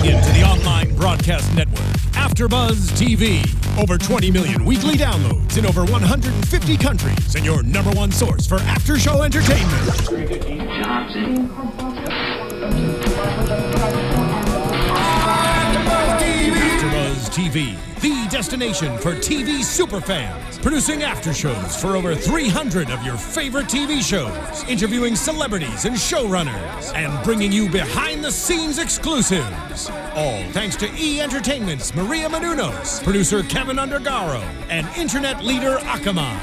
Tuning into the online broadcast network, AFTERBUZZ TV. Over 20 million weekly downloads in over 150 countries, and your number one source for after-show entertainment. AFTERBUZZ TV, the destination for TV superfans. Producing aftershows for over 300 of your favorite TV shows. Interviewing celebrities and showrunners. And bringing you behind-the-scenes exclusives. All thanks to E! Entertainment's Maria Menounos, producer Kevin Undergaro, and internet leader Akamai.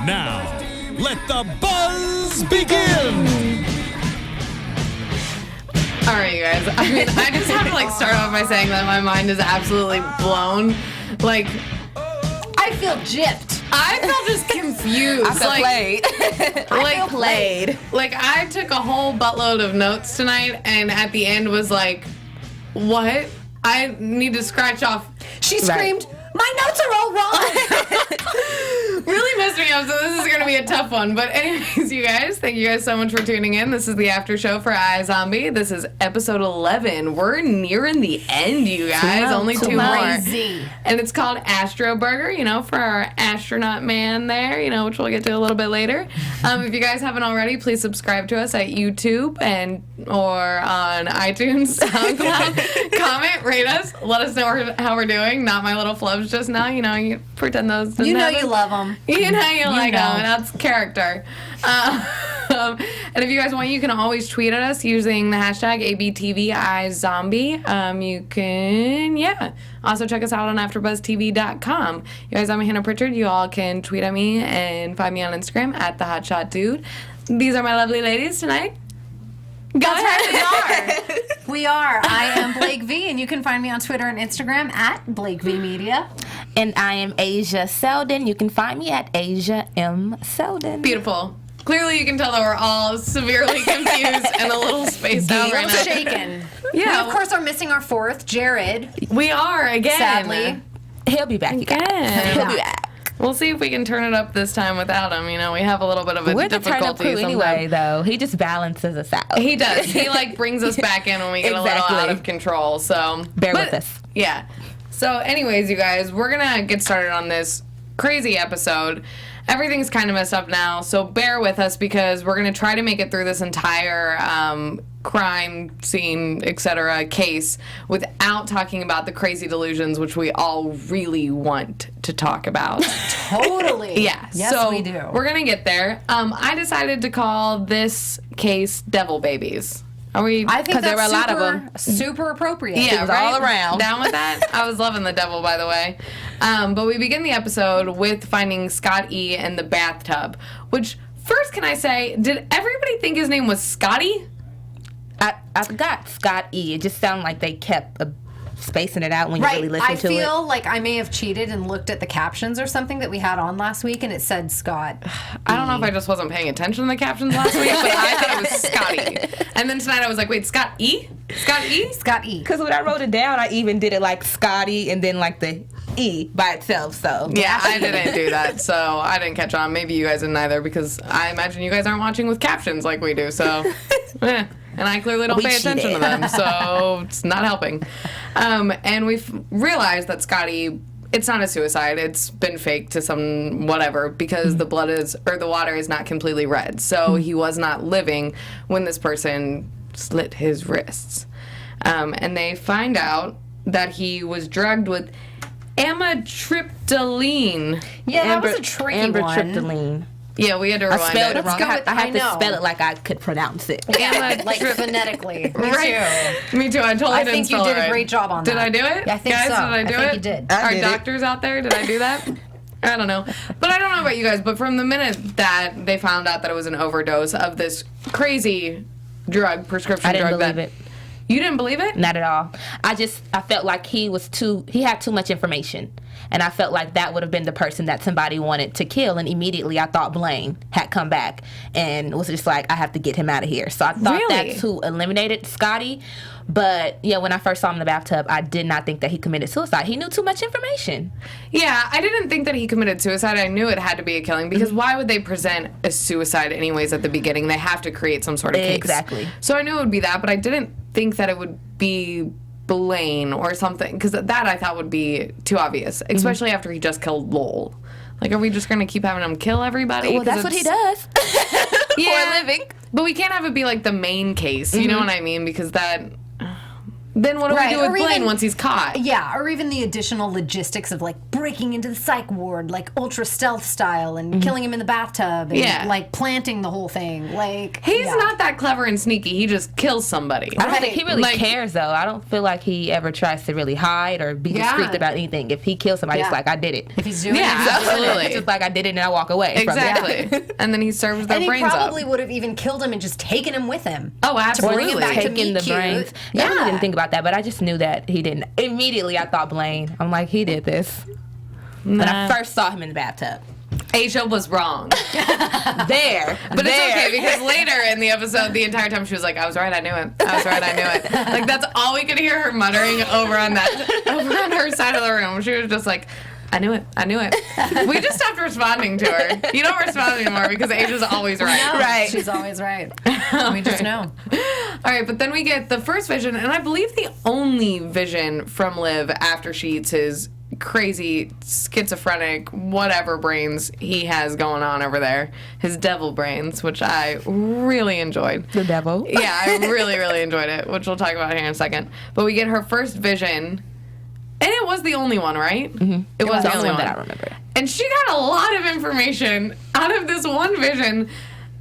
Now, let the buzz begin! All right, you guys. I mean, I just have to start off by saying that my mind is absolutely blown. I feel gypped. I feel just confused. I feel played. I feel played. I took a whole buttload of notes tonight, and at the end was like, what? I need to scratch off. She screamed, my notes are all wrong. Really messed me up, so this is going to be a tough one. But anyways, you guys, thank you guys so much for tuning in. This is the after show for iZombie. This is episode 11. We're nearing the end, you guys. Only two more. And it's called Astroburger, for our astronaut man there, which we'll get to a little bit later. If you guys haven't already, please subscribe to us at YouTube or on iTunes, SoundCloud. Comment, rate us, let us know how we're doing. Not my little flubs just now. You pretend those didn't happen. You love them. You like them. That's character. And if you guys want, you can always tweet at us using the hashtag ABTViZombie. You can, also check us out on AfterBuzzTV.com. You guys, I'm Hannah Prichard. You all can tweet at me and find me on Instagram at @TheHotShotDude. These are my lovely ladies tonight. That's right, we are. I am Blake V, and you can find me on Twitter and Instagram at Blake V Media. And I am Aja Seldon. You can find me at Aja M. Seldon. Beautiful. Clearly, you can tell that we're all severely confused and a little spaced out right now. Shaken. Yeah. We, of course, are missing our fourth, Jared. We are, again. Sadly. He'll be back again. He'll be back. We'll see if we can turn it up this time without him. We have a little bit of a difficulty. We're the turn-up crew anyway, though. He just balances us out. He does. He brings us back in when we get a little out of control. So bear with us. Yeah. So anyways, you guys, we're going to get started on this crazy episode. Everything's kind of messed up now, so bear with us because we're going to try to make it through this entire crime scene, etc. case without talking about the crazy delusions, which we all really want to talk about. Totally. Yeah. Yes, so we do. We're going to get there. I decided to call this case Devil Babies. I think that's there were a lot of them. Super appropriate. Yeah, it was all around. Down with that? I was loving the devil, by the way. But we begin the episode with finding Scotty in the bathtub, which, first can I say, did everybody think his name was Scotty? I got Scotty. It just sounded like they kept spacing it out when you really listen to it. I feel like I may have cheated and looked at the captions or something that we had on last week, and it said Scott. I don't know if I just wasn't paying attention to the captions last week, but I thought it was Scotty. And then tonight I was like, wait, Scott E? Scott E? Scott E. Because when I wrote it down, I even did it like Scotty and then the E by itself, so. Yeah, I didn't do that, so I didn't catch on. Maybe you guys didn't either, because I imagine you guys aren't watching with captions like we do, so. And I clearly don't pay attention to them, so it's not helping. And we've realized that Scotty, it's not a suicide. It's been faked to some whatever because the water is not completely red. So he was not living when this person slit his wrists. And they find out that he was drugged with amitriptyline. Yeah, that was a tricky one. Amitriptyline. Yeah, we had to rewind I spelled it wrong. I had to spell it like I could pronounce it. Yeah, phonetically. Me too. Me too. I totally didn't think you spell did it a great job on that. Did I do it? Yeah, I think guys, so. Did I do it? You did. Our doctors out there, did I do that? I don't know. But I don't know about you guys, but from the minute that they found out that it was an overdose of this crazy prescription drug. I didn't believe it. You didn't believe it? Not at all. I felt like he had too much information. And I felt like that would have been the person that somebody wanted to kill. And immediately I thought Blaine had come back and was just like, I have to get him out of here. So I thought that's who eliminated Scotty. But, yeah, when I first saw him in the bathtub, I did not think that he committed suicide. He knew too much information. Yeah, I didn't think that he committed suicide. I knew it had to be a killing because why would they present a suicide anyways at the beginning? They have to create some sort of case. Exactly. So I knew it would be that, but I didn't think that it would be Blaine or something, because that I thought would be too obvious, especially after he just killed Lowell. Like, are we just going to keep having him kill everybody? Well, that's what he does for a living. But we can't have it be like the main case, you know what I mean? Because that... Then what do we do with Blaine once he's caught? Yeah, or even the additional logistics of, like, breaking into the psych ward, like, ultra stealth style, and killing him in the bathtub, and, like, planting the whole thing. Like, he's not that clever and sneaky. He just kills somebody. I don't think he really cares, though. I don't feel like he ever tries to really hide or be discreet about anything. If he kills somebody, it's like, I did it. If he's doing it, absolutely. It's just like, I did it and I walk away. Exactly. From it. And then he serves their brains up. And he probably would have even killed him and just taken him with him. Oh, absolutely. To bring him back to meet the cute. brains. I really didn't think about that, but I just knew that he didn't. Immediately, I thought Blaine. I'm like, he did this. When I first saw him in the bathtub. Aja was wrong. There. But it's okay, because later in the episode, the entire time she was like, I was right, I knew it. I was right, I knew it. Like, that's all we could hear her muttering over on her side of the room. She was just like, I knew it. I knew it. We just stopped responding to her. You don't respond anymore because Aja's always right. Right. She's always right. We just know. All right, but then we get the first vision, and I believe the only vision from Liv after she eats his crazy, schizophrenic, whatever brains he has going on over there. His devil brains, which I really enjoyed. The devil? Yeah, I really, really enjoyed it, which we'll talk about here in a second. But we get her first vision. And it was the only one, right? Mm-hmm. It was the only one that I remember. And she got a lot of information out of this one vision.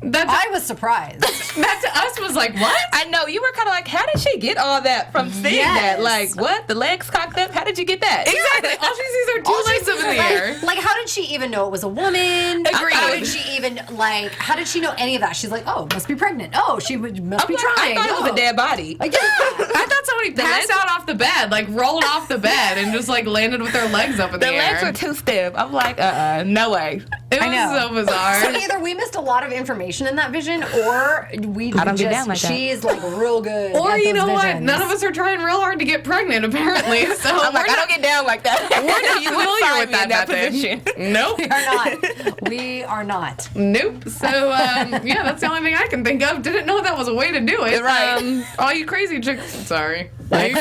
I was surprised. That to us was like, what? I know, you were kind of like, how did she get all that from seeing that? Like, what? The legs cocked up? How did you get that? Exactly. All she sees are two legs up in the air. Like, how did she even know it was a woman? Agreed. How did she even, like, how did she know any of that? She's like, oh, must be pregnant. Oh, she must be trying. I thought it was a dead body. Yeah. I thought somebody passed out off the bed, like rolled off the bed and just like landed with their legs up in the air. The legs were too stiff. I'm like, no way. It was so bizarre. So either we missed a lot of information in that vision, or we I don't get down like that. she's like real good. Or at you those know what? visions. None of us are trying real hard to get pregnant, apparently. So I'm like, I don't get down like that. we're not You would familiar find with me in that position. Nope. We are not. We are not. Nope. So, yeah, that's the only thing I can think of. Didn't know that was a way to do it. Right. All you crazy chicks, sorry. All you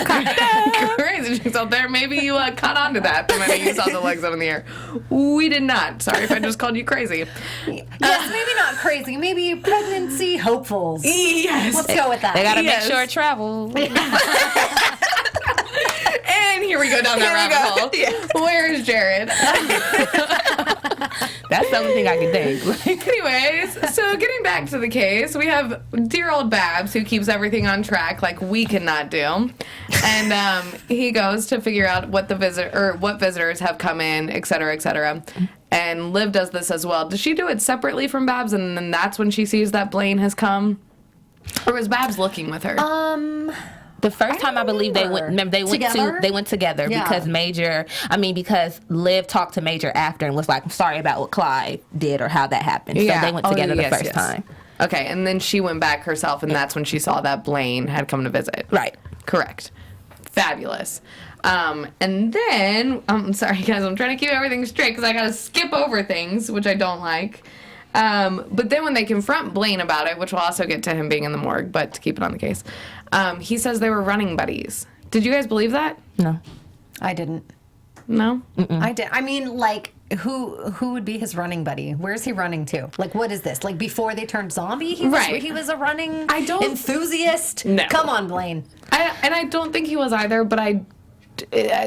crazy chicks out there, maybe you caught on to that the minute you saw the legs up in the air. We did not. Sorry if I just called you crazy. Yes, maybe not crazy. Maybe pregnancy hopefuls. Yes. Let's go with that. They gotta Yes. make sure it travels. And here we go down that rabbit hole. Yeah. Where is Jared? That's the only thing I can think. Anyways, so getting back to the case, we have dear old Babs who keeps everything on track like we cannot do, and he goes to figure out what what visitors have come in, et cetera, et cetera. And Liv does this as well. Does she do it separately from Babs, and then that's when she sees that Blaine has come, or was Babs looking with her? The first time I believe they went. Remember, they went together Yeah. because Liv talked to Major after and was like, "I'm sorry about what Clive did or how that happened." So they went together the first time. Okay, and then she went back herself, and that's when she saw that Blaine had come to visit. Right. Correct. Fabulous. And then, I'm sorry guys, I'm trying to keep everything straight because I gotta skip over things, which I don't like. But then when they confront Blaine about it, which we'll also get to him being in the morgue, but to keep it on the case, he says they were running buddies. Did you guys believe that? No. I didn't. No? I did. I mean, like, who would be his running buddy? Where's he running to? Like, what is this? Like, before they turned zombie, he was a running enthusiast? No. Come on, Blaine. I don't think he was either, but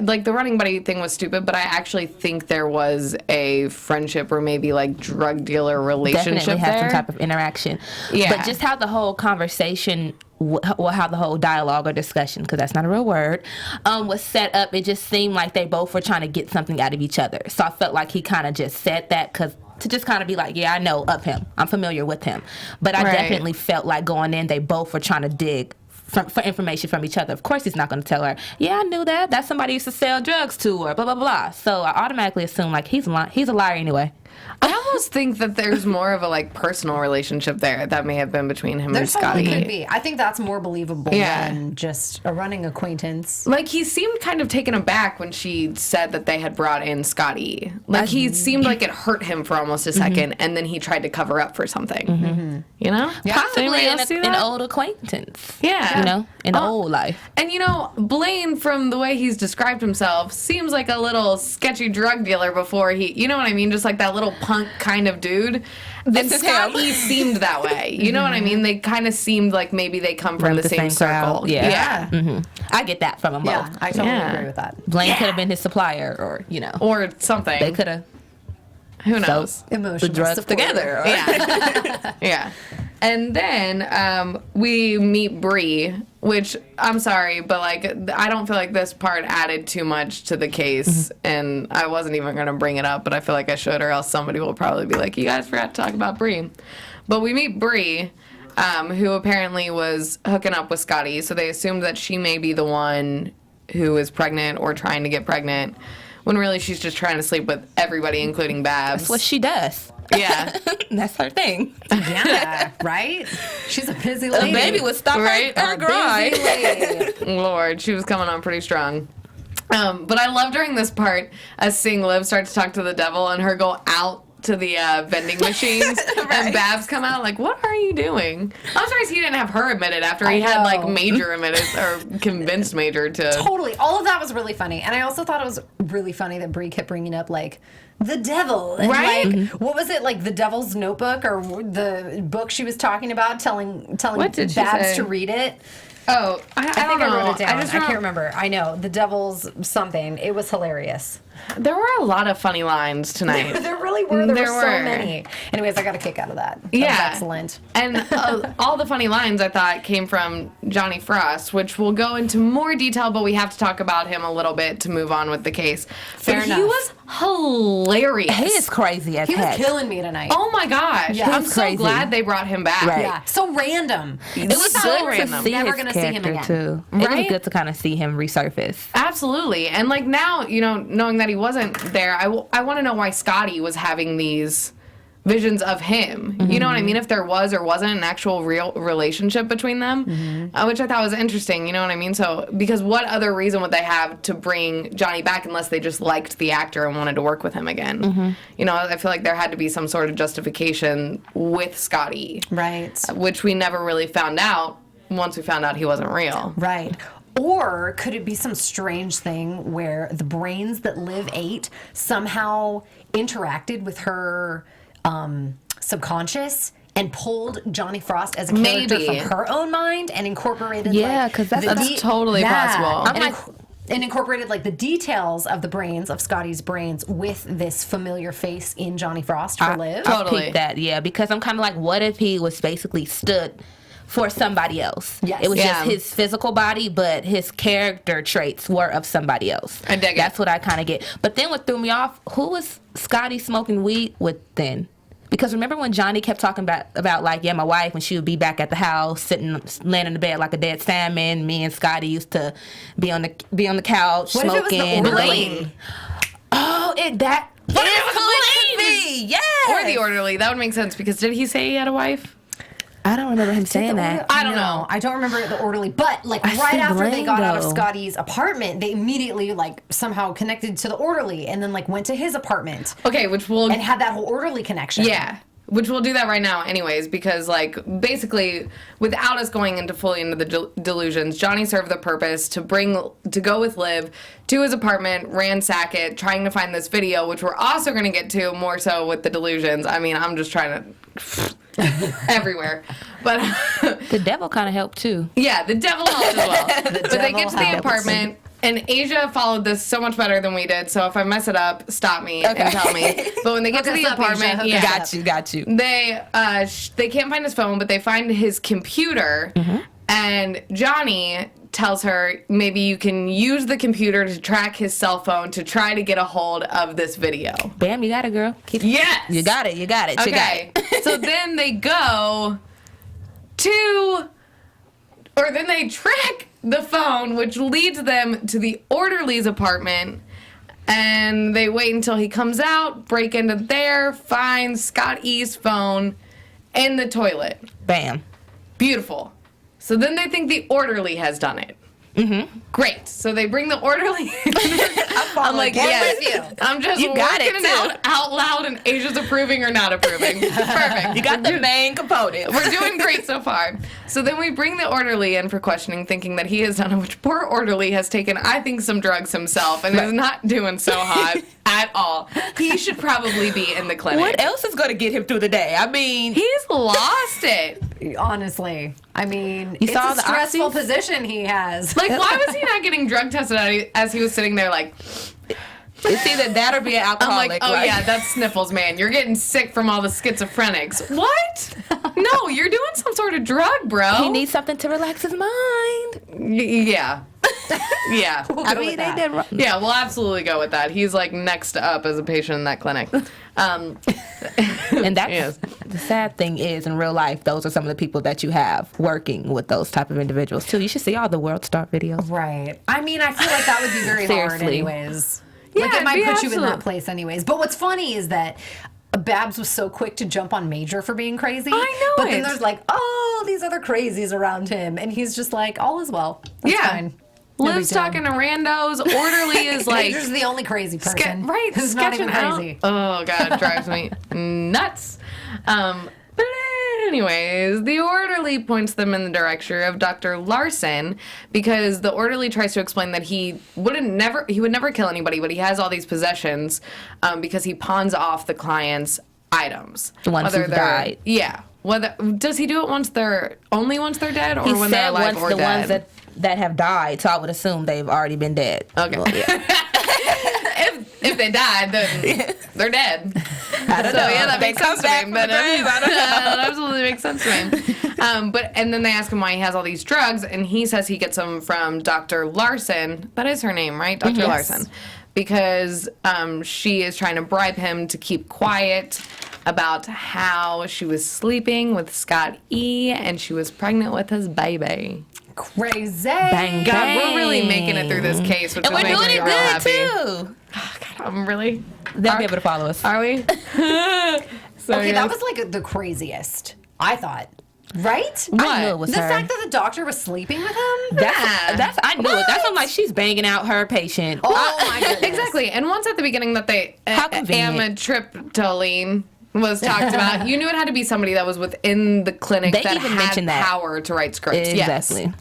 like the running buddy thing was stupid, but I actually think there was a friendship or maybe like drug dealer relationship Definitely had there. some type of interaction. Yeah. But just how the whole conversation, how the whole dialogue or discussion, because that's not a real word, was set up, it just seemed like they both were trying to get something out of each other. So I felt like he kind of just said that to just kind of be like, yeah, I know of him. I'm familiar with him. But I definitely felt like going in, they both were trying to dig for information from each other. Of course he's not going to tell her, yeah, I knew that. That's somebody used to sell drugs to, or blah, blah, blah. So I automatically assume, like, he's a liar anyway. I almost think that there's more of a like personal relationship there that may have been between him and Scotty. There could be. I think that's more believable than just a running acquaintance. Like, he seemed kind of taken aback when she said that they had brought in Scotty. Like, he seemed like it hurt him for almost a second, and then he tried to cover up for something. You know? Possibly Anybody else see an that? old acquaintance. Yeah. You know? in the old life. And Blaine, from the way he's described himself, seems like a little sketchy drug dealer before he, you know what I mean? Just like that little punk kind of dude. This is Scotty seemed that way. You know what I mean? They kind of seemed like maybe they come from the same circle. Crowd. Yeah. Mm-hmm. I get that from them both. Yeah, I totally agree with that. Blaine could have been his supplier or something. They could have. Who knows? Emotional the drugs support. together. Yeah. Yeah. And then we meet Bree, which I'm sorry, but I don't feel like this part added too much to the case, and I wasn't even going to bring it up, but I feel like I should, or else somebody will probably be like, you guys forgot to talk about Bree. But we meet Bree, who apparently was hooking up with Scotty, so they assumed that she may be the one who is pregnant or trying to get pregnant, when really she's just trying to sleep with everybody, including Babs. That's what she does. Yeah. That's her thing. Yeah, right? She's a busy lady. The baby would stop her grind. Lord, she was coming on pretty strong. But I love during this part, as seeing Liv start to talk to the devil and her go out to the vending machines and Babs come out like, what are you doing? I'm surprised he didn't have her admit it after he had Major admit it, or convinced Major to. Totally. All of that was really funny. And I also thought it was really funny that Bree kept bringing up the devil. And right? What was it, the Devil's Notebook, or the book she was talking about, telling Babs to read it? Oh, I think don't know. I wrote it down. I can't remember. I know. The Devil's something. It was hilarious. There were a lot of funny lines tonight. There really were. There were so many. Anyways, I got a kick out of that. That was excellent. And all the funny lines, I thought, came from Johnny Frost, which we'll go into more detail, but we have to talk about him a little bit to move on with the case. Fair enough. He was hilarious. He is crazy as heck. He was killing me tonight. Oh my gosh. Yeah. I'm so glad they brought him back. Right. Yeah. So random. It was so good random. to see Never his gonna see him character, again. too. Right? It was good to kind of see him resurface. Absolutely. And now, knowing that he wasn't there, I want to know why Scotty was having these visions of him. You know what I mean? If there was or wasn't an actual real relationship between them, which I thought was interesting. You know what I mean? So, because what other reason would they have to bring Johnny back unless they just liked the actor and wanted to work with him again? I feel like there had to be some sort of justification with Scotty. Right. Which we never really found out once we found out he wasn't real. Right. Or could it be some strange thing where the brains that Liv ate somehow interacted with her subconscious and pulled Johnny Frost as a character from her own mind and incorporated because that's totally possible. And incorporated the details of the brains, of Scotty's brains, with this familiar face in Johnny Frost for Liv. Totally. I picked that, because I'm kind of what if he was basically stood for somebody else? Yes. It was just his physical body, but his character traits were of somebody else. I dig it. That's what I kind of get. But then what threw me off, who was Scotty smoking weed with then? Because remember when Johnny kept talking about my wife, when she would be back at the house, laying in the bed like a dead salmon. Me and Scotty used to be on the couch what smoking. If it was the Orderly? Oh, that is crazy. Yeah. Or the Orderly. That would make sense, because did he say he had a wife? I don't remember him saying that. I don't know. I don't remember the Orderly. But right after they got out of Scotty's apartment, they immediately somehow connected to the Orderly, and then went to his apartment. Okay, and had that whole Orderly connection. Yeah. Which we'll do that right now anyways, because basically without us going fully into the delusions, Johnny served the purpose to go with Liv to his apartment, ransack it, trying to find this video, which we're also going to get to more so with the delusions. I mean, I'm just trying to everywhere. But the devil kind of helped too. Yeah, the devil helped as well. But they get to the apartment. And Aja followed this so much better than we did, so if I mess it up, stop me and tell me. But when they get to the apartment, got you. They can't find his phone, but they find his computer, and Johnny tells her maybe you can use the computer to track his cell phone to try to get a hold of this video. Bam, you got it, girl. Yes! You got it. Okay, so then they go then they track the phone, which leads them to the Orderly's apartment, and they wait until he comes out, break into there, find Scotty's phone in the toilet. Bam. Beautiful. So then they think the Orderly has done it. Great. So they bring the orderly. I'm like, yes. yes. I'm just You got working it, out loud, and Asia's approving or not approving. Perfect. You got the main component. We're doing great so far. So then we bring the orderly in for questioning, thinking that he has done, which poor orderly has taken, I think, some drugs himself and is not doing so hot at all. He should probably be in the clinic. What else is going to get him through the day? I mean, He's lost it. Honestly, I mean, You it's saw a the stressful oxys? position he has. Like, why was he not getting drug tested as he was sitting there like... it's either that or be an I'm alcoholic. like, oh yeah, that's sniffles, man. You're getting sick from all the schizophrenics. What? No, you're doing some sort of drug, bro. he needs something to relax his mind. Yeah. Yeah. We'll I go mean, with they that. did wrong. Yeah, we'll absolutely go with that. He's like next up as a patient in that clinic. And that's Yes. the sad thing is, in real life, those are some of the people that you have working with those type of individuals too. You should see all the World Star videos. Right. I mean, I feel like that would be very hard Seriously. anyways. Yeah, Like, it might it'd be put you in that absolute- place anyways. But what's funny is that Babs was so quick to jump on Major for being crazy. I know But then it. there's like, oh, these other crazies around him. And he's just like, all is well. That's Yeah. fine. No Liv's big deal. talking to randos. Orderly is like... Major's the only crazy person. right, Who's not even sketching out. crazy. Oh, God, it drives me nuts. But anyways, the orderly points them in the direction of Dr. Larson because the orderly tries to explain that he would never kill anybody, but he has all these possessions because he pawns off the client's items. The ones who they're- died. Yeah. Whether does he do it only once they're dead, or He when they're said alive once or the dead? ones that have died, so I would assume they've already been dead. Okay. Well, yeah. if they died, then they're dead. I don't So know. yeah, that They makes come sense to back me. from the grave. I don't know. That absolutely makes sense to me. And then they ask him why he has all these drugs, and he says he gets them from Dr. Larson. That is her name, right? Dr. Yes. Larson. Because she is trying to bribe him to keep quiet about how she was sleeping with Scotty and she was pregnant with his baby. Crazy. Bang, God, bang. we're really making it through this case, which And is we're making doing me it real good happy. too. I'm really. They'll be able to follow us. Are we? So, Okay, yes. that was like the craziest, I thought. Right? I knew it was The her. fact that the doctor was sleeping with him? That's I knew it. That's when like she's banging out her patient. Oh my goodness. Exactly. And once at the beginning that they How convenient. amitriptyline was talked about, you knew it had to be somebody that was within the clinic They that even had mentioned that. power to write scripts. Exactly. Yes.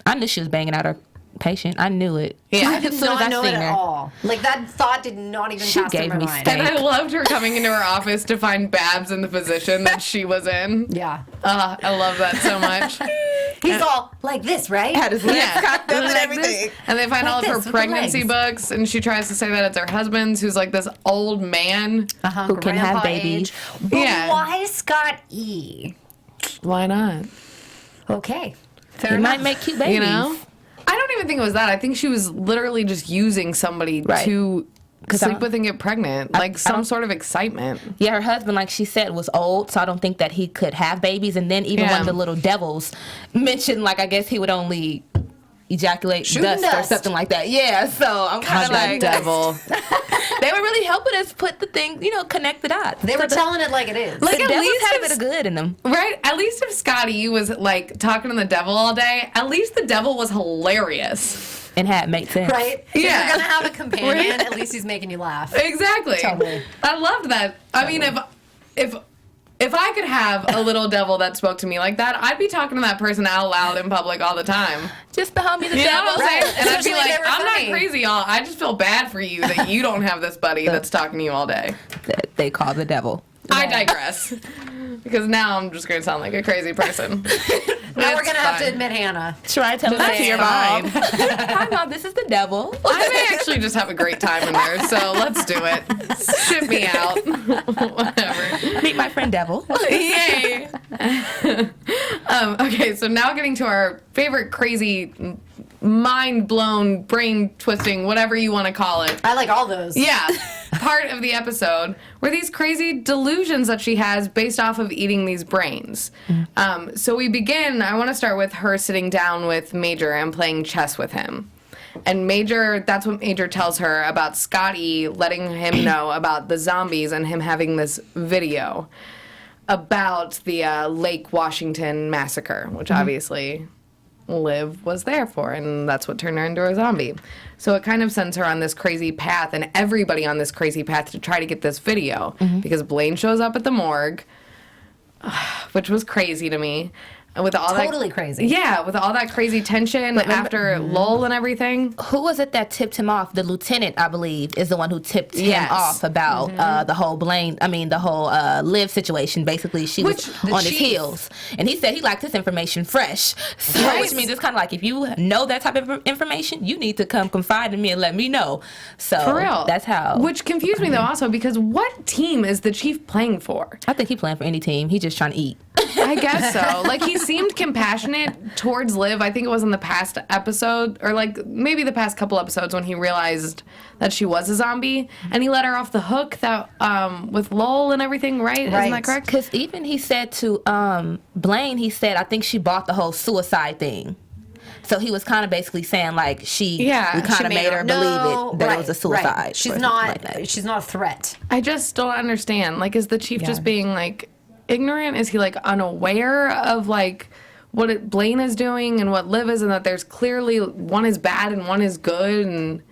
I knew she was banging out her patient. I knew it. Yeah. I did As soon as not I know it seen at her. all. Like, that thought did not even She pass through gave my me mind. And I loved her coming into her office to find Babs in the position that she was in. Yeah. I love that so much. He's all like this, right? Had his legs Yeah. cocked up and Like everything. this. And they find Like all of this, her with the pregnancy legs. books, and she tries to say that it's her husband's, who's like this old man. Who can have Grandpa babies. age. But Yeah. why Scott E? Why not? Okay. Fair They enough. might make cute babies. You know? I don't even think it was that. I think she was literally just using somebody Right. to 'Cause I sleep don't- with and get pregnant. Like some sort of excitement. Yeah, her husband, like she said, was old, so I don't think that he could have babies. And then even Yeah. one of the little devils mentioned, like, I guess he would only ejaculate Shooting dust or dust. something like that. Yeah, so I'm kind God, of that like, devil. they were really helping us put the thing, connect the dots. They So were the, telling it like it is. Like, the at devils least had a it's- bit of good in them. Right? At least if Scotty was like talking to the devil all day, at least the devil was hilarious. And had made sense. right? If Yeah. you're going to have a companion, Right. at least he's making you laugh. Exactly. Totally. I loved that. I mean, if I could have a little devil that spoke to me like that, I'd be talking to that person out loud in public all the time. Just the homie, the You know devil. what I'm saying? Right. And I'd be Especially if like, they were I'm funny. not crazy, y'all. I just feel bad for you that you don't have this buddy that's talking to you all day. That they call the devil. I digress. Because now I'm just going to sound like a crazy person. Now we're It's going to have to fine. admit Hannah. Try telling That's that to your mom. fine. Hi, Mom, this is the devil. I may actually just have a great time in there, so let's do it. Ship me out. Whatever. Meet my friend Devil. Yay. Okay, so now getting to our favorite crazy, mind-blown, brain-twisting, whatever you want to call it. I like all those. Yeah, part of the episode were these crazy delusions that she has based off of eating these brains. So we begin, I want to start with her sitting down with Major and playing chess with him. And that's what Major tells her about Scotty letting him know about the zombies and him having this video about the Lake Washington massacre, which obviously Liv was there for, and that's what turned her into a zombie. So it kind of sends her on this crazy path, and everybody on this crazy path to try to get this video, because Blaine shows up at the morgue, which was crazy to me. With all Totally crazy. Yeah, with all that crazy tension after Lowell and everything. Who was it that tipped him off? The lieutenant, I believe, is the one who tipped him off about the whole Liv situation. Basically, she was on his heels. And he said he liked his information fresh. So, which means it's kind of like, if you know that type of information, you need to come confide in me and let me know. So, for real. That's how. Which confused me, though, also, because what team is the chief playing for? I think he playing for any team. He's just trying to eat. I guess so. Like, he seemed compassionate towards Liv. I think it was in the past episode, or like maybe the past couple episodes, when he realized that she was a zombie, and he let her off the hook that with Lowell and everything, right? Isn't that correct? Because even he said to Blaine, he said, I think she bought the whole suicide thing. So he was kind of basically saying, like, we kind of made her believe that it was a suicide. Right. She's not a threat. I just don't understand. Like, is the chief just being like ignorant? Is he like unaware of like what Blaine is doing and what Liv is, and that there's clearly one is bad and one is good? And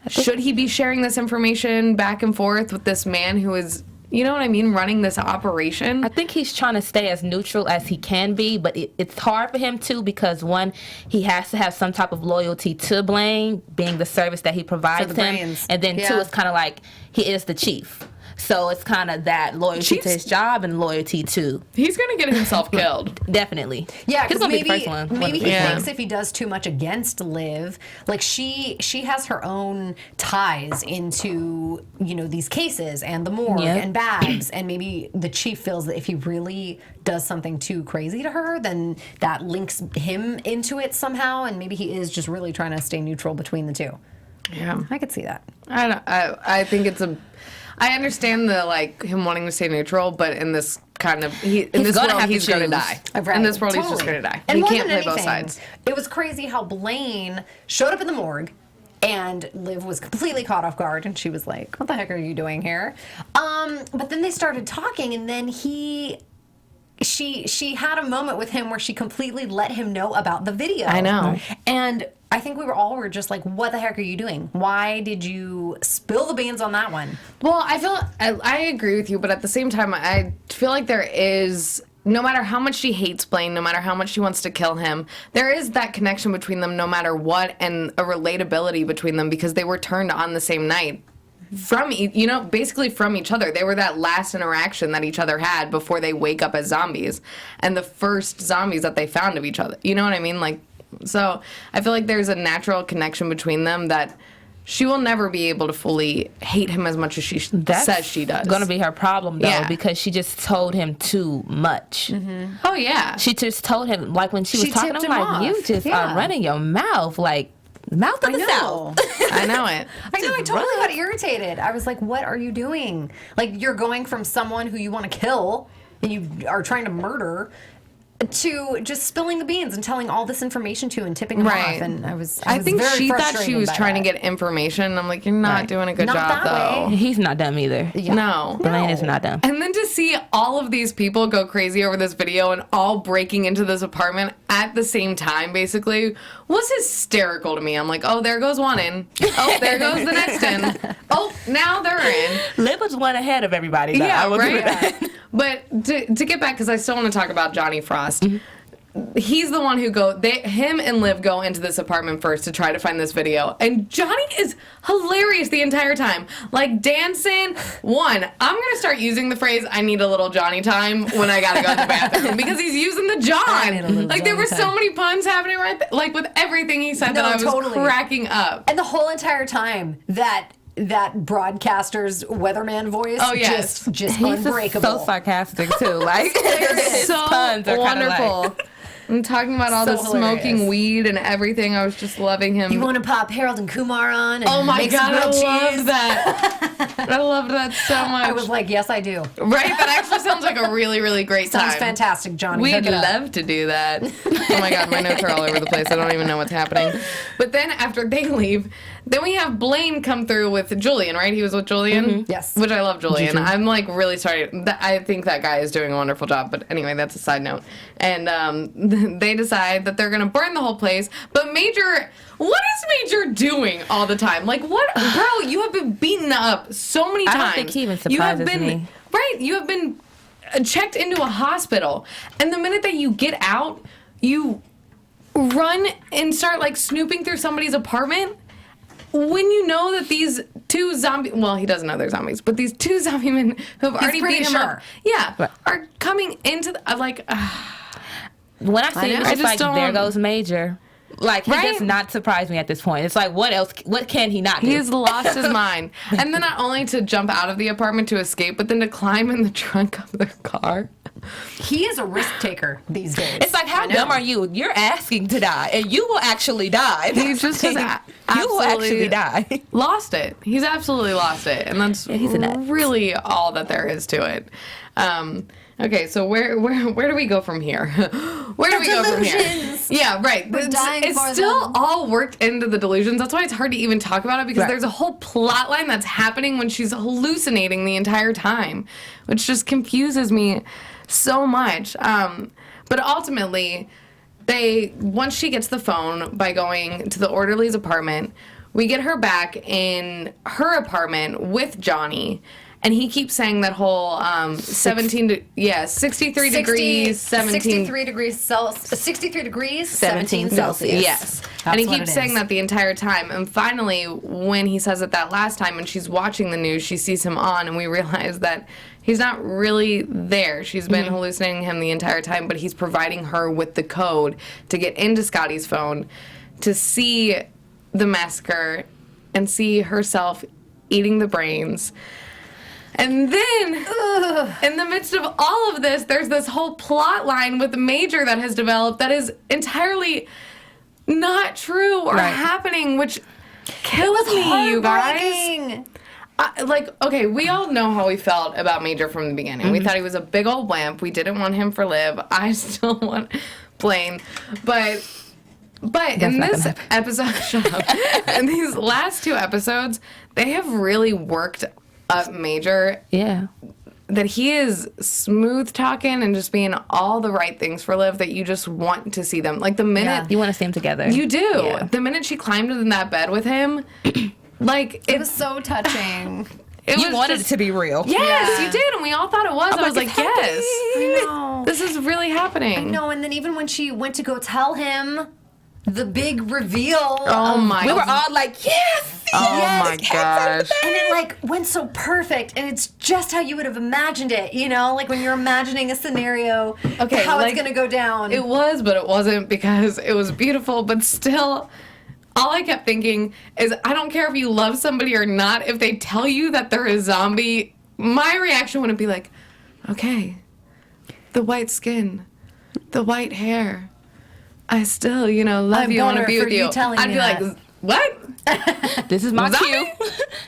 should he be sharing this information back and forth with this man who is, you know what I mean, running this operation? I think he's trying to stay as neutral as he can be, but it's hard for him too, because one, he has to have some type of loyalty to Blaine, being the service that he provides him, and then two, it's kind of like he is the chief. So it's kind of that loyalty to his job and loyalty to... He's going to get himself killed. Definitely. Yeah, he's because going to be the first one. Maybe he thinks if he does too much against Liv, like she has her own ties into, you know, these cases and the morgue and Babs, and maybe the chief feels that if he really does something too crazy to her, then that links him into it somehow, and maybe he is just really trying to stay neutral between the two. Yeah. I could see that. I think it's a... I understand the, like, him wanting to stay neutral, but in this kind of... in this world, he's going to die. Right. In this world, he's just going to die. And he more can't than play both anything, sides. It was crazy how Blaine showed up in the morgue, and Liv was completely caught off guard, and she was like, what the heck are you doing here? But then they started talking, and then she had a moment with him where she completely let him know about the video. I know. And I think we were just like, what the heck are you doing? Why did you spill the beans on that one? Well, I agree with you, but at the same time, I feel like there is... No matter how much she hates Blaine, no matter how much she wants to kill him, there is that connection between them no matter what, and a relatability between them, because they were turned on the same night. Basically from each other. They were that last interaction that each other had before they wake up as zombies, and the first zombies that they found of each other. You know what I mean? Like, so I feel like there's a natural connection between them that she will never be able to fully hate him as much as she says she does. Going to be her problem, though, because she just told him too much. Mm-hmm. Oh, yeah. She just told him, like, when she was talking, I'm like, you just are running your mouth, like, mouth of the South. I know it. I know, I totally got irritated. I was like, what are you doing? Like, you're going from someone who you want to kill and you are trying to murder to just spilling the beans and telling all this information to and tipping him off. And I think very she thought she frustrated was by trying that. to get information. I'm like, you're not doing a good Not job, that though. way. He's not dumb either. Yeah. No. Blaine is not dumb. And then to see all of these people go crazy over this video and all breaking into this apartment at the same time, basically, was hysterical to me. I'm like, oh, there goes one in. Oh, there goes the next in. Oh, now they're in. Liv was one ahead of everybody, though. Yeah, I will give it right? that. But to get back, because I still want to talk about Johnny Frost. He's the one who him and Liv go into this apartment first to try to find this video. And Johnny is hilarious the entire time. Like, dancing. One, I'm going to start using the phrase, I need a little Johnny time when I got to go to the bathroom. Because he's using the John. Like, there were so many puns happening right there. Like, with everything he said that I was cracking up. And the whole entire time, that broadcaster's weatherman voice, just He's unbreakable. so sarcastic, too. Like, So puns are wonderful. Like, I'm talking about all the smoking weed and everything. I was just loving him. You want to pop Harold and Kumar on? And oh my make some God, I grilled love cheese? that. I loved that so much. I was like, yes, I do. Right? That actually sounds like a really, really great time. Sounds fantastic, Johnny. We'd Hook it up. love to do that. Oh my God, my notes are all over the place. I don't even know what's happening. But then after they leave, then we have Blaine come through with Julian, right? He was with Julian? Yes. Which I love Julian. I'm like really sorry. I think that guy is doing a wonderful job. But anyway, that's a side note. And they decide that they're going to burn the whole place. But Major, what is Major doing all the time? Like, what? Girl, you have been beaten up so many times. I don't think he even surprises me. Right. You have been checked into a hospital. And the minute that you get out, you run and start like snooping through somebody's apartment when you know that these two zombie, well, he doesn't know they're zombies, but these two zombie men who have already beat him up, are coming into the, when I see him, it's like, don't, there goes Major. Like, he does not surprise me at this point. It's like, what else? What can he not do? He's lost his mind. And then not only to jump out of the apartment to escape, but then to climb in the trunk of their car. He is a risk taker these days. It's like, how dumb are you? You're asking to die, and you will actually die. He's just you will actually die. Lost it. He's absolutely lost it, and that's really all that there is to it. Okay, so where do we go from here? Where do we go from here? Yeah, right. It's still all worked into the delusions. That's why it's hard to even talk about it, because there's a whole plot line that's happening when she's hallucinating the entire time, which just confuses me so much. But ultimately, once she gets the phone by going to the Orderlies' apartment, we get her back in her apartment with Johnny. And he keeps saying that whole 63 degrees, 63 degrees Celsius, 63 degrees, 17 Celsius. Yes. And he keeps saying that the entire time. And finally, when he says it that last time and she's watching the news, she sees him on, and we realize that he's not really there. She's been hallucinating him the entire time, but he's providing her with the code to get into Scotty's phone to see the massacre and see herself eating the brains. And then, in the midst of all of this, there's this whole plot line with Major that has developed that is entirely not true or happening, which kills me, you guys. Okay, we all know how we felt about Major from the beginning. We thought he was a big old wimp. We didn't want him for Liv. I still want Blaine. But in this episode, shut up. In these last two episodes, they have really worked up Major. Yeah. That he is smooth talking and just being all the right things for Liv, that you just want to see them. Like the minute you want to see them together. You do. Yeah. The minute she climbed in that bed with him, like it was so touching. You wanted it to be real. Yes, you did, and we all thought it was. I was like, yes. I know. This is really happening. I know, and then even when she went to go tell him the big reveal. Oh my! We were all like, yes! Oh yes, my gosh! And it like went so perfect, and it's just how you would have imagined it. You know, like when you're imagining a scenario, how it's gonna go down. It was, but it wasn't, because it was beautiful. But still, all I kept thinking is, I don't care if you love somebody or not. If they tell you that they're a zombie, my reaction would be like, okay, the white skin, the white hair. I still, love you, want to be with you. I'd be like, what? This is my cue.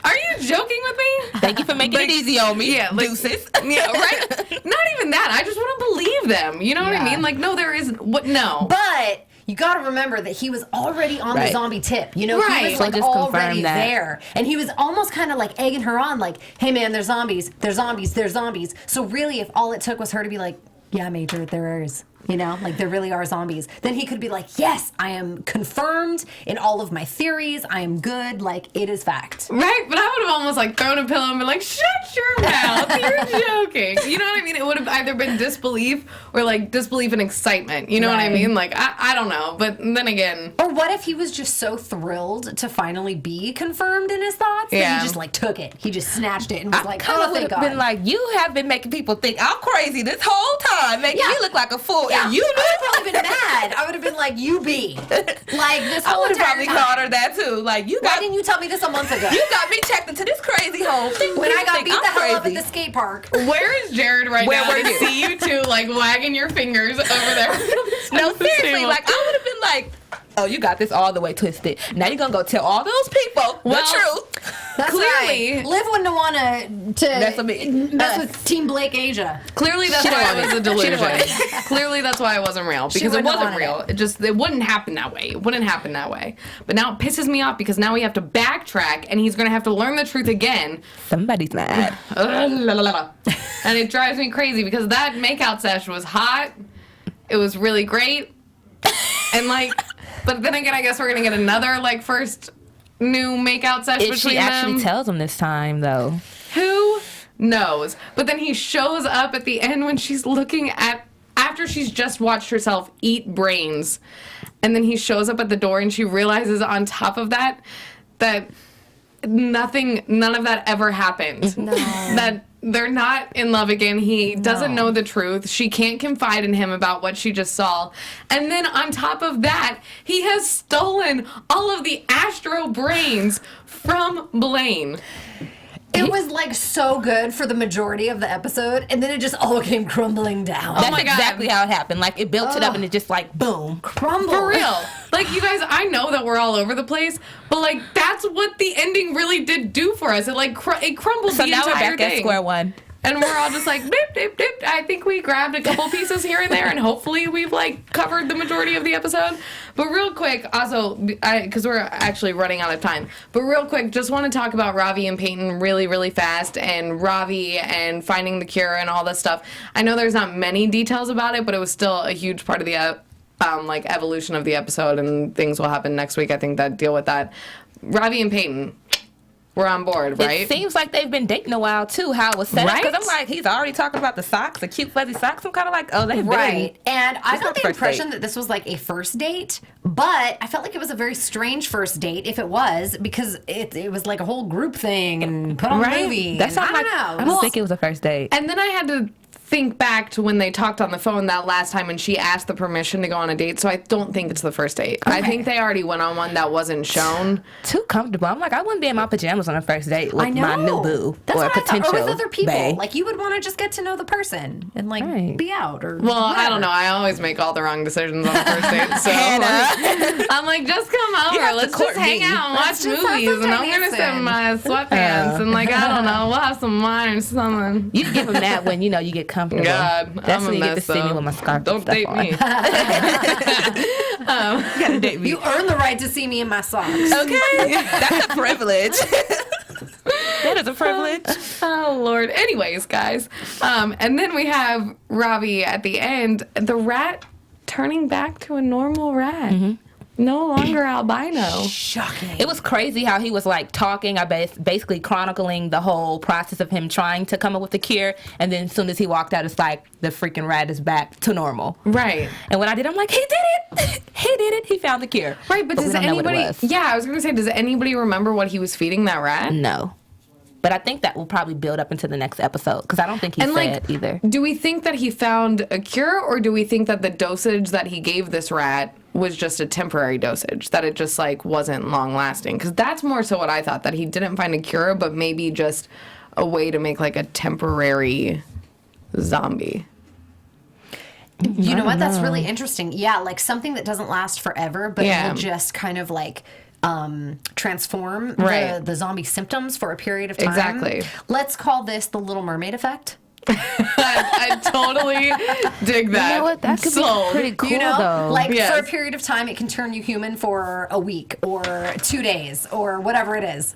Are you joking with me? Thank you for making it easy on me. Yeah, deuces. Yeah, right. Not even that. I just want to believe them. You know what I mean? Like, no, there isn't. What? No. But you got to remember that he was already on the zombie tip. He was like already there, and he was almost kind of like egging her on, like, "Hey, man, there's zombies. There's zombies. There's zombies." So really, if all it took was her to be like, "Yeah, Major, there is." Like there really are zombies. Then he could be like, yes, I am confirmed in all of my theories. I am good. Like, it is fact. Right? But I would have almost like thrown a pillow and been like, shut your mouth. You're joking. You know what I mean? It would have either been disbelief or like disbelief and excitement. You know what I mean? Like, I don't know. But then again. Or what if he was just so thrilled to finally be confirmed in his thoughts that he just like took it. He just snatched it and was like, oh, thank God. Been like, you have been making people think I'm crazy this whole time, making me look like a fool. Yeah. And you knew. I would have probably been mad. I would have been like, you be. Like, this whole I would have probably time. called her that too. Like, Why didn't you tell me this a month ago? You got me checked into this crazy hole. When I got beat the hell up at the skate park. Where is Jared now? I see you two like wagging your fingers over there. No, seriously, like I would have been like, oh, you got this all the way twisted. Now you're gonna go tell all those people the truth. That's Clearly- right. Liv wouldn't want to mess with Team Blake Asia. Clearly, that's why it was a delusion. Clearly, that's why it wasn't real. Because it wouldn't wasn't want real. It wouldn't happen that way. It wouldn't happen that way. But now it pisses me off because now we have to backtrack and he's going to have to learn the truth again. Somebody's mad. And it drives me crazy because that makeout sesh was hot. It was really great. And like, but then again, I guess we're going to get another like first new makeout sesh If between she actually them. tells him this time, though. Who knows? But then he shows up at the end when she's looking at, after she's just watched herself eat brains. And then he shows up at the door and she realizes on top of that, that none of that ever happened. No. That they're not in love again. He doesn't know the truth. She can't confide in him about what she just saw. And then on top of that, he has stolen all of the Astro brains from Blaine. It was like so good for the majority of the episode, and then it just all came crumbling down. That's my God. exactly how it happened. Like, it built it up and it just like, boom. Crumble. For real. Like, you guys, I know that we're all over the place, but, like, that's what the ending really did do for us. It, like, it crumbled So the now we're entire back thing. at square one. And we're all just like, dip, dip, dip. I think we grabbed a couple pieces here and there, and hopefully we've, like, covered the majority of the episode. But real quick, also, because we're actually running out of time, but real quick, just want to talk about Ravi and Peyton really, really fast, and Ravi and finding the cure and all this stuff. I know there's not many details about it, but it was still a huge part of the like evolution of the episode, and things will happen next week, I think, that deal with that. Ravi and Peyton, we're on board, right? It seems like they've been dating a while, too, how it was set up. Right? Because I'm like, he's already talking about the socks, the cute fuzzy socks. I'm kind of like, oh, they've Right. been. And I It's got not the first impression date. that this was like a first date, but I felt like it was a very strange first date if it was, because it was like a whole group thing and put on Right? a movie. That sounds I like, don't know. I don't think it was a first date. And then I had to think back to when they talked on the phone that last time and she asked the permission to go on a date, so I don't think it's the first date. I think they already went on one that wasn't shown. Too comfortable. I'm like, I wouldn't be in my pajamas on a first date with I know. my new boo That's or a what I thought. potential Or with other people. bae. Like, you would want to just get to know the person and, like, Right. be out or Well, I whatever. don't know. I always make all the wrong decisions on the first date, so I'm like, just come over. have to Let's court just hang me. out and Let's watch just have movies, some and I'm gonna sit in my sweatpants and like I don't know, we'll have some wine or something. You give them that when, you know, you get comfortable. God, That's I'm when a you get to mess, see me though. with my scarf and Don't stuff date on. me. You gotta date me. You earn the right to see me in my socks. Okay, that's a privilege. That is a privilege. Oh Lord. Anyways, guys, and then we have Ravi at the end, the rat turning back to a normal rat, no longer albino. Shocking. It was crazy how he was like talking, basically chronicling the whole process of him trying to come up with the cure, and then as soon as he walked out, it's like the freaking rat is back to normal. Right. And when I did, I'm like, he did it! He did it! He found the cure. Right, but we does don't know what it anybody? was. Yeah, I was gonna say, does anybody remember what he was feeding that rat? No. But I think that will probably build up into the next episode, because I don't think he said either. Do we think that he found a cure, or do we think that the dosage that he gave this rat was just a temporary dosage, that it just like wasn't long lasting? Because that's more so what I thought, that he didn't find a cure, but maybe just a way to make like a temporary zombie. You know what? That's really interesting. Yeah, like something that doesn't last forever, but Yeah. will just kind of like transform Right. the zombie symptoms for a period of time. Exactly. Let's call this the Little Mermaid effect. I totally dig that. You know what? That could Sold. be pretty cool, You know, though. like Yes. for a period of time, it can turn you human for a week or 2 days or whatever it is.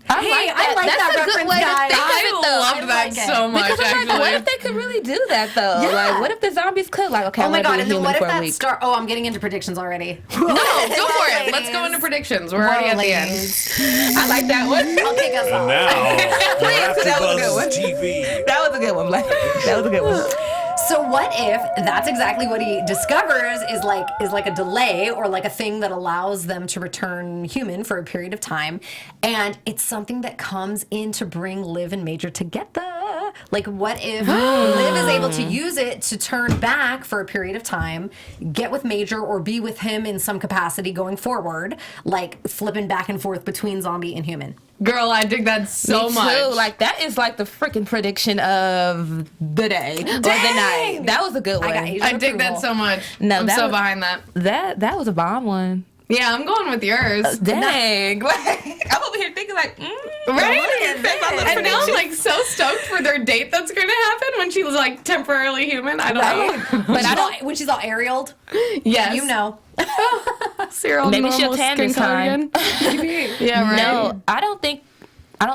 I Hey, like I like That's that a good reference, way to guys. think of I it, though. love I that like it. so much. Because I'm like, what actually. if they could really do that, though? Yeah. Like, what if the zombies could? Like, okay, Oh I'm my gonna god! be a And then human what if for a that week. start? Oh, I'm getting into predictions already. No, go for it. Let's go into predictions. We're already at the end. I like that one. I'll kick us off. Now, Please, that was a good one. AFTERBUZZ TV. That was a good one, Blaine. That was a good one. So what if that's exactly what he discovers is like a delay or like a thing that allows them to return human for a period of time, and it's something that comes in to bring Liv and Major together. Like, what if Liv is able to use it to turn back for a period of time, get with Major or be with him in some capacity going forward, like flipping back and forth between zombie and human. Girl, I dig that so Me much. too. Like, that is like the freaking prediction of the day or the night. That was a good one. I got you. I dig that so much. No, I'm that so was- behind that. That was a bomb one. Yeah, I'm going with yours. Dang. I'm over here thinking like, Right? And now I'm like so stoked for their date that's going to happen when she was like temporarily human. I don't know. But when she's all aerialed, Yes. you know. Cyril, maybe she'll normal tan skin this color time. again. Yeah, right. No, I don't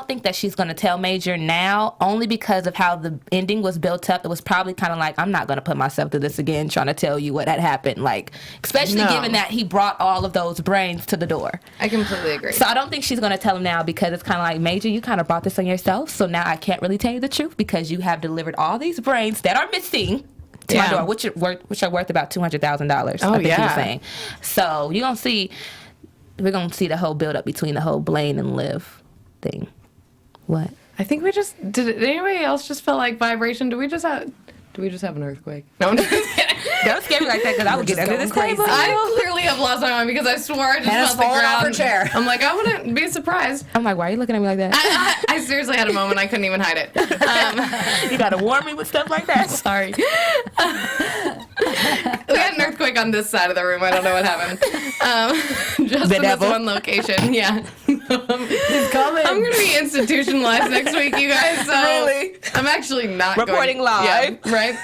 think that she's going to tell Major now, only because of how the ending was built up. It was probably kind of like, I'm not going to put myself through this again trying to tell you what had happened. Like, especially given that he brought all of those brains to the door. I completely agree. So I don't think she's going to tell him now, because it's kind of like, Major, you kind of brought this on yourself. So now I can't really tell you the truth because you have delivered all these brains that are missing to my door, which are worth about $200,000. I think he was saying. So we're going to see the whole build up between the whole Blaine and Liv thing. What? I think did anybody else just feel like vibration? Do we just have an earthquake? No, I'm just kidding. Don't scare me like that, because I would get under this table. I clearly have lost my mind because I swore I just felt the ground. off her chair. I'm like, I wouldn't be surprised. I'm like, why are you looking at me like that? I seriously had a moment. I couldn't even hide it. You gotta warn me with stuff like that. Sorry. We had an earthquake on this side of the room. I don't know what happened. Just in this one location. Yeah. He's coming. I'm going to be institutionalized next week, you guys. So Really? I'm actually not Reporting live. Yeah, right?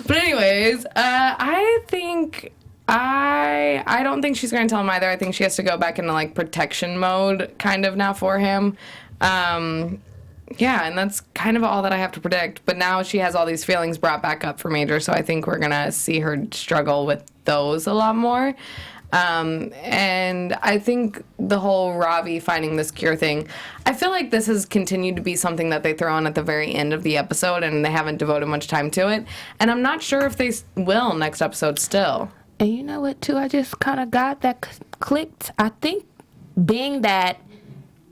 But anyways, I think... I don't think she's going to tell him either. I think she has to go back into, like, protection mode kind of now for him. Yeah, and that's kind of all that I have to predict. But now she has all these feelings brought back up for Major, so I think we're going to see her struggle with those a lot more. And I think the whole Ravi finding this cure thing, I feel like this has continued to be something that they throw in at the very end of the episode, and they haven't devoted much time to it. And I'm not sure if they will next episode still. And you know what, too, I just kind of got that clicked? I think being that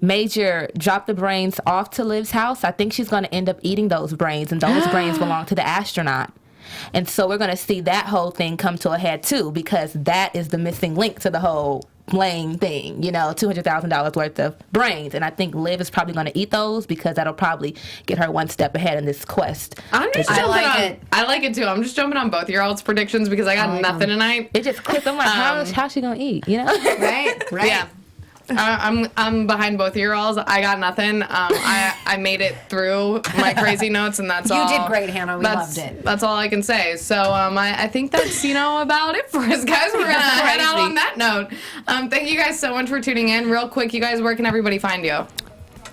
Major dropped the brains off to Liv's house, I think she's going to end up eating those brains, and those brains belong to the astronaut. And so we're going to see that whole thing come to a head, too, because that is the missing link to the whole Blaine thing, you know, $200,000 worth of brains. And I think Liv is probably going to eat those because that'll probably get her one step ahead in this quest. I like it, too. I'm just jumping on both your all's predictions because I got nothing tonight. It just clicked. I'm like, how's she going to eat, you know? Right. Yeah. I'm behind both of your alls. I got nothing. I made it through my crazy notes, and that's all. You did great, Hannah. We loved it. That's all I can say. So I think that's about it for us, guys. We're gonna head out on that note. Thank you guys so much for tuning in. Real quick, you guys, where can everybody find you?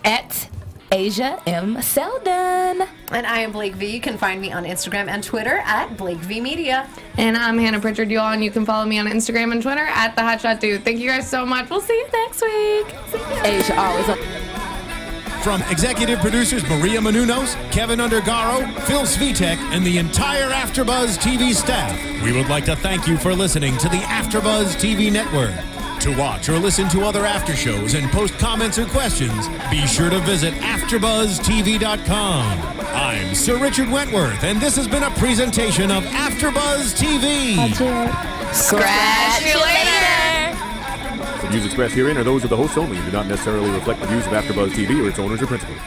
At Aja Seldon. And I am Blake V. You can find me on Instagram and Twitter at Blake V Media. And I'm Hannah Prichard, y'all, and you can follow me on Instagram and Twitter at The Hotshot Dude. Thank you guys so much. We'll see you next week. Aja always up. From executive producers Maria Menounos, Kevin Undergaro, Phil Svitek, and the entire AfterBuzz TV staff, we would like to thank you for listening to the AfterBuzz TV network. To watch or listen to other after shows and post comments or questions, be sure to visit AfterBuzzTV.com. I'm Sir Richard Wentworth, and this has been a presentation of AfterBuzz TV. Scratch you later. The views expressed herein are those of the hosts only and do not necessarily reflect the views of AfterBuzz TV or its owners or principals.